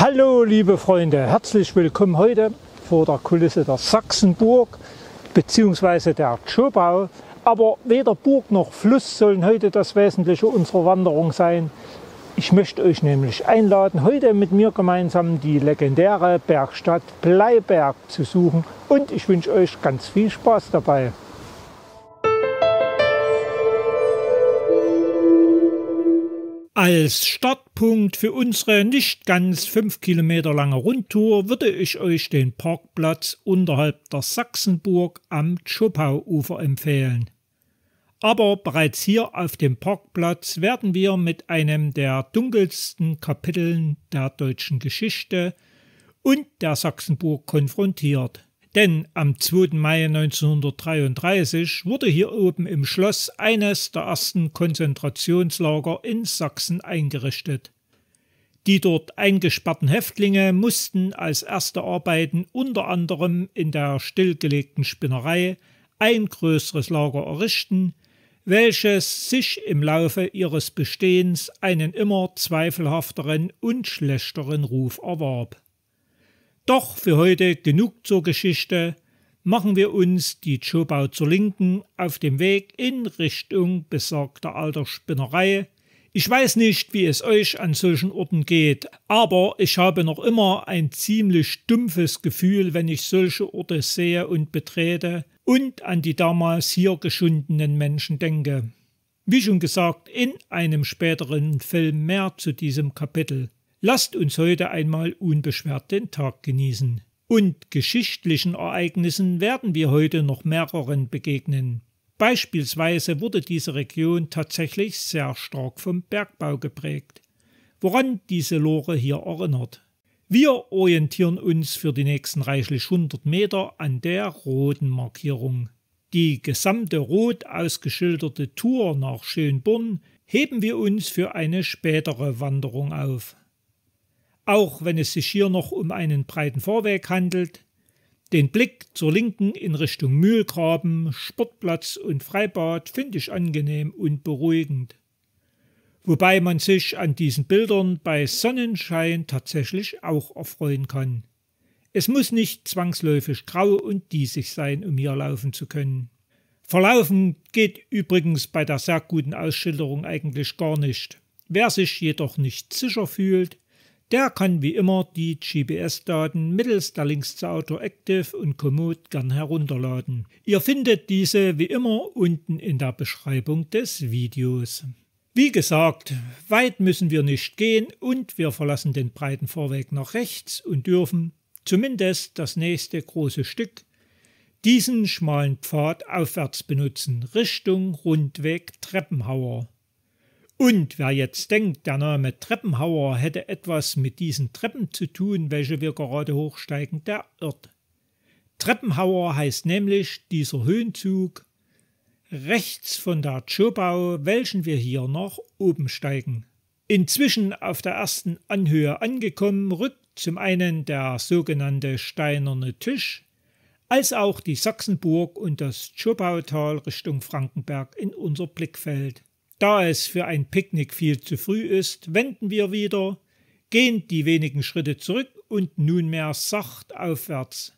Hallo liebe Freunde, herzlich willkommen heute vor der Kulisse der Sachsenburg bzw. der Tschobau. Aber weder Burg noch Fluss sollen heute das Wesentliche unserer Wanderung sein. Ich möchte euch nämlich einladen, heute mit mir gemeinsam die legendäre Bergstadt Bleiberg zu suchen, und ich wünsche euch ganz viel Spaß dabei. Als Startpunkt für unsere nicht ganz 5 Kilometer lange Rundtour würde ich euch den Parkplatz unterhalb der Sachsenburg am Tschobauufer empfehlen. Aber bereits hier auf dem Parkplatz werden wir mit einem der dunkelsten Kapiteln der deutschen Geschichte und der Sachsenburg konfrontiert. Denn am 2. Mai 1933 wurde hier oben im Schloss eines der ersten Konzentrationslager in Sachsen eingerichtet. Die dort eingesperrten Häftlinge mussten als erste Arbeiten unter anderem in der stillgelegten Spinnerei ein größeres Lager errichten, welches sich im Laufe ihres Bestehens einen immer zweifelhafteren und schlechteren Ruf erwarb. Doch für heute genug zur Geschichte, machen wir uns die Tschobau zur Linken auf dem Weg in Richtung besagter alter Spinnerei. Ich weiß nicht, wie es euch an solchen Orten geht, aber ich habe noch immer ein ziemlich dumpfes Gefühl, wenn ich solche Orte sehe und betrete und an die damals hier geschundenen Menschen denke. Wie schon gesagt, in einem späteren Film mehr zu diesem Kapitel. Lasst uns heute einmal unbeschwert den Tag genießen. Und geschichtlichen Ereignissen werden wir heute noch mehreren begegnen. Beispielsweise wurde diese Region tatsächlich sehr stark vom Bergbau geprägt, woran diese Lore hier erinnert. Wir orientieren uns für die nächsten reichlich 100 Meter an der roten Markierung. Die gesamte rot ausgeschilderte Tour nach Schönborn heben wir uns für eine spätere Wanderung auf. Auch wenn es sich hier noch um einen breiten Fahrweg handelt, den Blick zur Linken in Richtung Mühlgraben, Sportplatz und Freibad finde ich angenehm und beruhigend. Wobei man sich an diesen Bildern bei Sonnenschein tatsächlich auch erfreuen kann. Es muss nicht zwangsläufig grau und diesig sein, um hier laufen zu können. Verlaufen geht übrigens bei der sehr guten Ausschilderung eigentlich gar nicht. Wer sich jedoch nicht sicher fühlt, der kann wie immer die GPS-Daten mittels der Links zu Autoactive und Komoot gern herunterladen. Ihr findet diese wie immer unten in der Beschreibung des Videos. Wie gesagt, weit müssen wir nicht gehen und wir verlassen den breiten Fahrweg nach rechts und dürfen, zumindest das nächste große Stück, diesen schmalen Pfad aufwärts benutzen, Richtung Rundweg Treppenhauer. Und wer jetzt denkt, der Name Treppenhauer hätte etwas mit diesen Treppen zu tun, welche wir gerade hochsteigen, der irrt. Treppenhauer heißt nämlich dieser Höhenzug rechts von der Tschobau, welchen wir hier nach oben steigen. Inzwischen auf der ersten Anhöhe angekommen, rückt zum einen der sogenannte Steinerne Tisch, als auch die Sachsenburg und das Tschobautal Richtung Frankenberg in unser Blickfeld. Da es für ein Picknick viel zu früh ist, wenden wir wieder, gehen die wenigen Schritte zurück und nunmehr sacht aufwärts.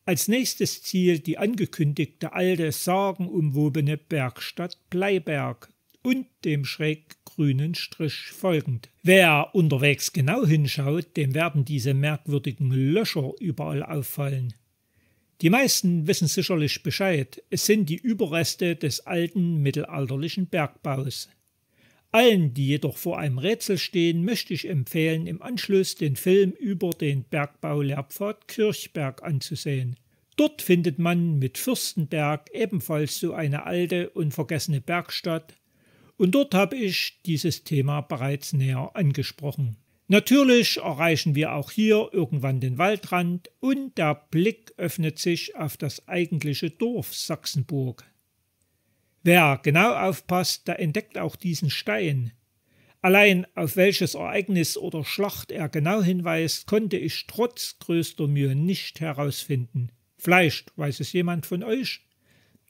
Als nächstes Ziel die angekündigte alte, sagenumwobene Bergstadt Bleiberg und dem schräg grünen Strich folgend. Wer unterwegs genau hinschaut, dem werden diese merkwürdigen Löcher überall auffallen. Die meisten wissen sicherlich Bescheid, es sind die Überreste des alten mittelalterlichen Bergbaus. Allen, die jedoch vor einem Rätsel stehen, möchte ich empfehlen, im Anschluss den Film über den Bergbaulehrpfad Kirchberg anzusehen. Dort findet man mit Fürstenberg ebenfalls so eine alte und vergessene Bergstadt, und dort habe ich dieses Thema bereits näher angesprochen. Natürlich erreichen wir auch hier irgendwann den Waldrand und der Blick öffnet sich auf das eigentliche Dorf Sachsenburg. Wer genau aufpasst, der entdeckt auch diesen Stein. Allein auf welches Ereignis oder Schlacht er genau hinweist, konnte ich trotz größter Mühe nicht herausfinden. Vielleicht weiß es jemand von euch?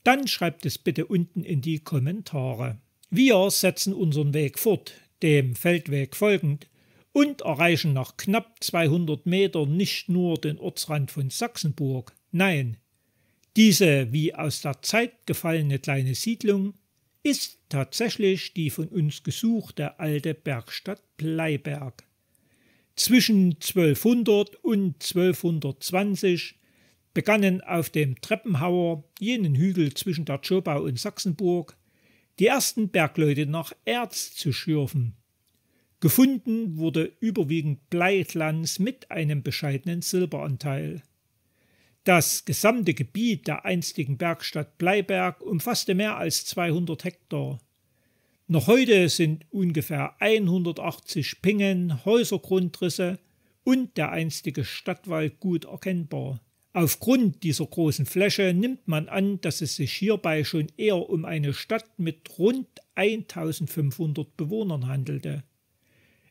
Dann schreibt es bitte unten in die Kommentare. Wir setzen unseren Weg fort, dem Feldweg folgend, und erreichen nach knapp 200 Metern nicht nur den Ortsrand von Sachsenburg, nein, diese wie aus der Zeit gefallene kleine Siedlung ist tatsächlich die von uns gesuchte alte Bergstadt Bleiberg. Zwischen 1200 und 1220 begannen auf dem Treppenhauer, jenen Hügel zwischen der Zschopau und Sachsenburg, die ersten Bergleute nach Erz zu schürfen. Gefunden wurde überwiegend Bleiglanz mit einem bescheidenen Silberanteil. Das gesamte Gebiet der einstigen Bergstadt Bleiberg umfasste mehr als 200 Hektar. Noch heute sind ungefähr 180 Pingen, Häusergrundrisse und der einstige Stadtwald gut erkennbar. Aufgrund dieser großen Fläche nimmt man an, dass es sich hierbei schon eher um eine Stadt mit rund 1500 Bewohnern handelte.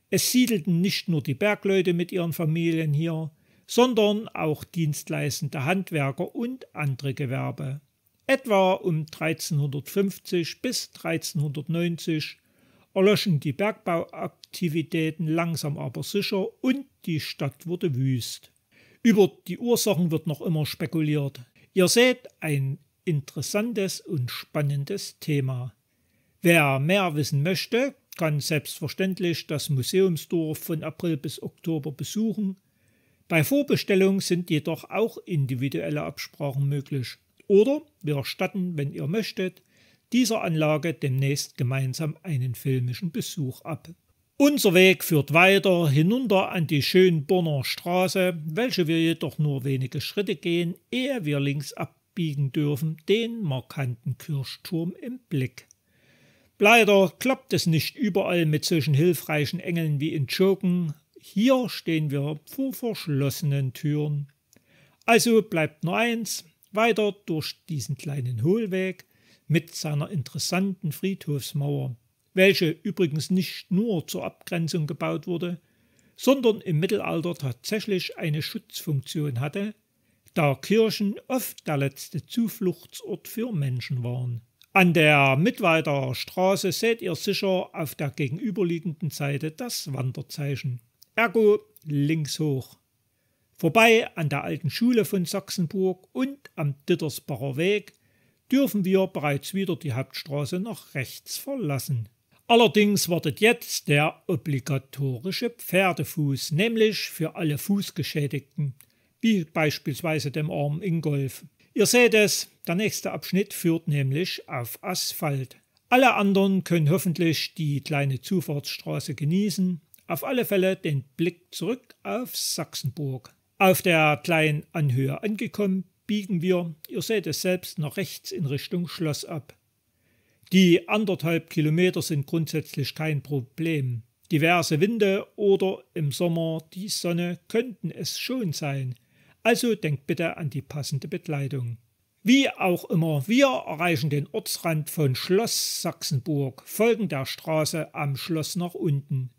Es siedelten nicht nur die Bergleute mit ihren Familien hier, sondern auch dienstleistende Handwerker und andere Gewerbe. Etwa um 1350 bis 1390 erloschen die Bergbauaktivitäten langsam aber sicher und die Stadt wurde wüst. Über die Ursachen wird noch immer spekuliert. Ihr seht, ein interessantes und spannendes Thema. Wer mehr wissen möchte, kann selbstverständlich das Museumsdorf von April bis Oktober besuchen. Bei Vorbestellung sind jedoch auch individuelle Absprachen möglich. Oder wir erstatten, wenn ihr möchtet, dieser Anlage demnächst gemeinsam einen filmischen Besuch ab. Unser Weg führt weiter hinunter an die Schönborner Straße, welche wir jedoch nur wenige Schritte gehen, ehe wir links abbiegen dürfen, den markanten Kirchturm im Blick. Leider klappt es nicht überall mit solchen hilfreichen Engeln wie in Tschoken. Hier stehen wir vor verschlossenen Türen. Also bleibt nur eins, weiter durch diesen kleinen Hohlweg mit seiner interessanten Friedhofsmauer, welche übrigens nicht nur zur Abgrenzung gebaut wurde, sondern im Mittelalter tatsächlich eine Schutzfunktion hatte, da Kirchen oft der letzte Zufluchtsort für Menschen waren. An der Mittweiter Straße seht ihr sicher auf der gegenüberliegenden Seite das Wanderzeichen. Ergo links hoch. Vorbei an der alten Schule von Sachsenburg und am Dittersbacher Weg dürfen wir bereits wieder die Hauptstraße nach rechts verlassen. Allerdings wartet jetzt der obligatorische Pferdefuß, nämlich für alle Fußgeschädigten, wie beispielsweise dem armen Ingolf. Ihr seht es, der nächste Abschnitt führt nämlich auf Asphalt. Alle anderen können hoffentlich die kleine Zufahrtsstraße genießen, auf alle Fälle den Blick zurück auf Sachsenburg. Auf der kleinen Anhöhe angekommen, biegen wir, ihr seht es selbst, nach rechts in Richtung Schloss ab. Die 1,5 Kilometer sind grundsätzlich kein Problem. Diverse Winde oder im Sommer die Sonne könnten es schon sein. Also denkt bitte an die passende Bekleidung. Wie auch immer, wir erreichen den Ortsrand von Schloss Sachsenburg, folgen der Straße am Schloss nach unten.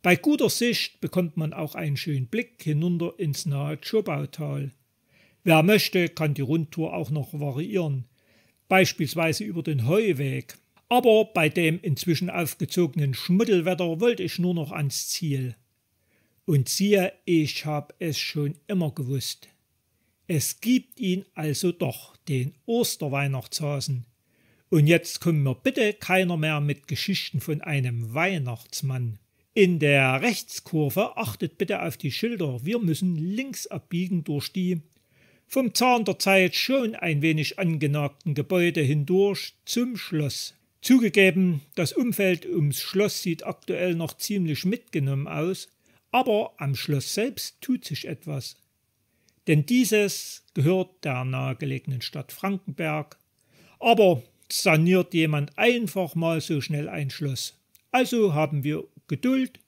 Bei guter Sicht bekommt man auch einen schönen Blick hinunter ins nahe Zschopautal. Wer möchte, kann die Rundtour auch noch variieren, beispielsweise über den Heuweg. Aber bei dem inzwischen aufgezogenen Schmuddelwetter wollte ich nur noch ans Ziel. Und siehe, ich habe es schon immer gewusst. Es gibt ihn also doch, den Osterweihnachtshasen. Und jetzt kommt mir bitte keiner mehr mit Geschichten von einem Weihnachtsmann. In der Rechtskurve achtet bitte auf die Schilder. Wir müssen links abbiegen durch die vom Zahn der Zeit schon ein wenig angenagten Gebäude hindurch zum Schloss. Zugegeben, das Umfeld ums Schloss sieht aktuell noch ziemlich mitgenommen aus, aber am Schloss selbst tut sich etwas. Denn dieses gehört der nahegelegenen Stadt Frankenberg. Aber saniert jemand einfach mal so schnell ein Schloss? Also haben wir Geduld,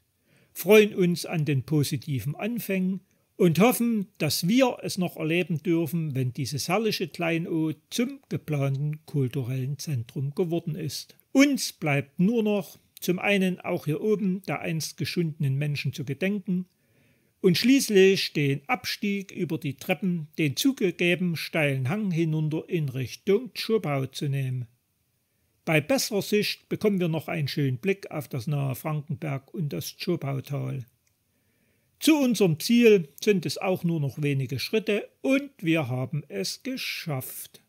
freuen uns an den positiven Anfängen und hoffen, dass wir es noch erleben dürfen, wenn dieses herrliche Kleinod zum geplanten kulturellen Zentrum geworden ist. Uns bleibt nur noch zum einen auch hier oben der einst geschundenen Menschen zu gedenken und schließlich den Abstieg über die Treppen, den zugegeben steilen Hang hinunter in Richtung Zschopau zu nehmen. Bei besserer Sicht bekommen wir noch einen schönen Blick auf das nahe Frankenberg und das Zschopautal. Zu unserem Ziel sind es auch nur noch wenige Schritte und wir haben es geschafft.